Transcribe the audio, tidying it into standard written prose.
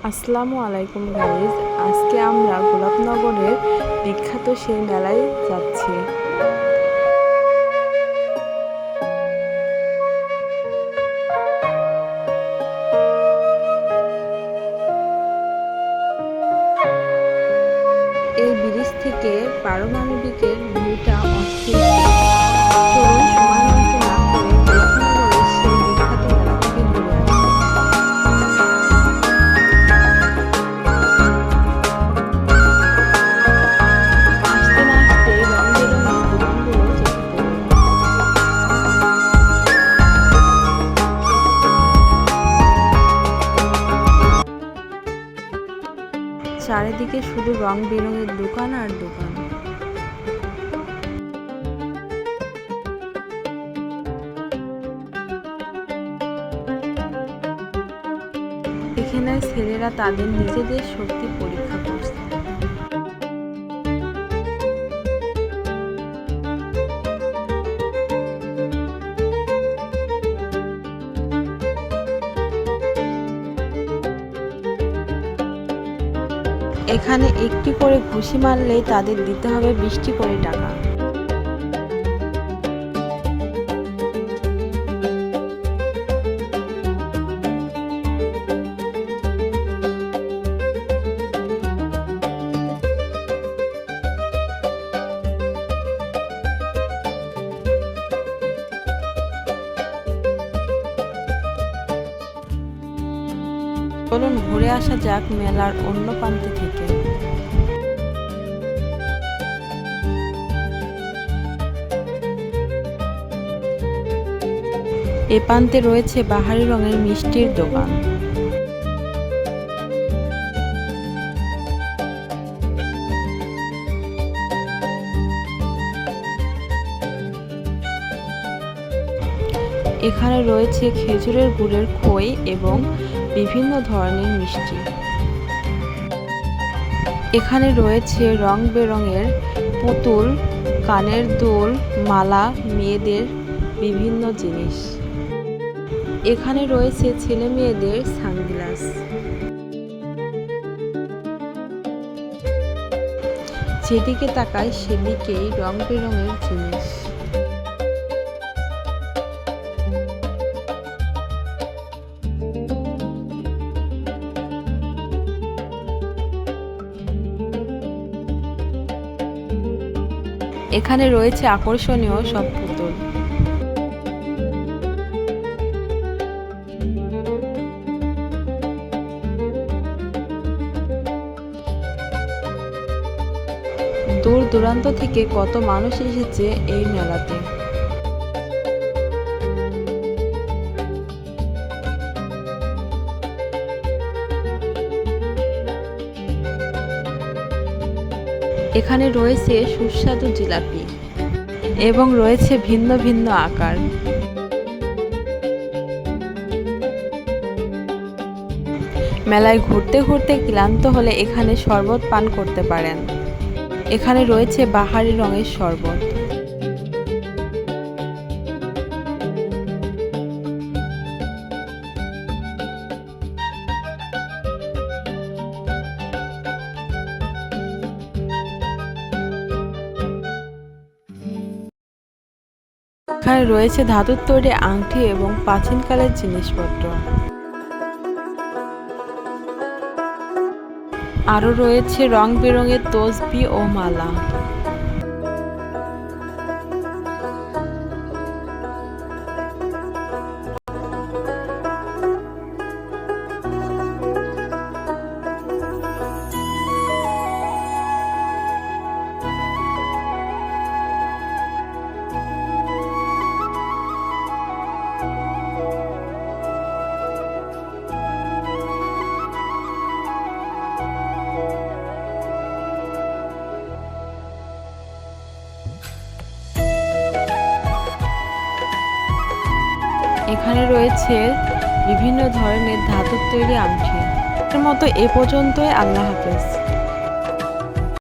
আসসালামু আলাইকুম গাইজ, আজকে আমরা গোলাপনগরের বিখ্যাত সেই মেলায় যাচ্ছি। এই ব্রিজ থেকে পারমাণবিকের ভিউটা অস্থির। চলুন সময় নষ্ট না করে গোলাপনগরের সেই বিখ্যাত মেলা থেকে ঘুরে আসি। আসতে না আসতে রং বেরঙের দোকানগুলো চোখে পড়ল। চারিদিকে শুধু রং বেরঙের দোকান আর দোকান। এখানে ছেলেরা তাদের নিজেদের শক্তি পরীক্ষা করছে। এখানে একটি করে ঘুষি মারলেই তাদের দিতে হবে 20টি করে টাকা। চলুন ঘুরে আসা যাক মেলার অন্য প্রান্তে থেকে। এ প্রান্তে রয়েছে বাহারি রঙের মিষ্টির দোকান। এখানে রয়েছে খেজুরের গুড়ের খই এবং বিভিন্ন ধরনের মিষ্টি। এখানে রয়েছে রং বেরঙের পুতুল, কানের দুল, মালা, মেয়েদের বিভিন্ন জিনিস। এখানে রয়েছে ছেলে মেয়েদের সানগ্লাস। যেদিকে তাকায় সেদিকেই রং বেরঙের জিনিস। এখানে রয়েছে আকর্ষণীয় সব পুতুল। দূর দূরান্ত থেকে কত মানুষ এসেছে এই মেলাতে। এখানে রয়েছে সুস্বাদু জিলাপি এবং রয়েছে ভিন্ন ভিন্ন আকার। মেলায় ঘুরতে ঘুরতে ক্লান্ত হলে এখানে শরবত পান করতে পারেন। এখানে রয়েছে বাহারি রঙের শরবত। এখানে রয়েছে ধাতুর তৈরি আংটি এবং প্রাচীনকালের জিনিসপত্র। আরও রয়েছে রং বেরঙের তসবি ও মালা। এখানে রয়েছে বিভিন্ন ধরনের ধাতুর তৈরি আংটি। এর মতো এ পর্যন্তই। আল্লাহ হাফেজ।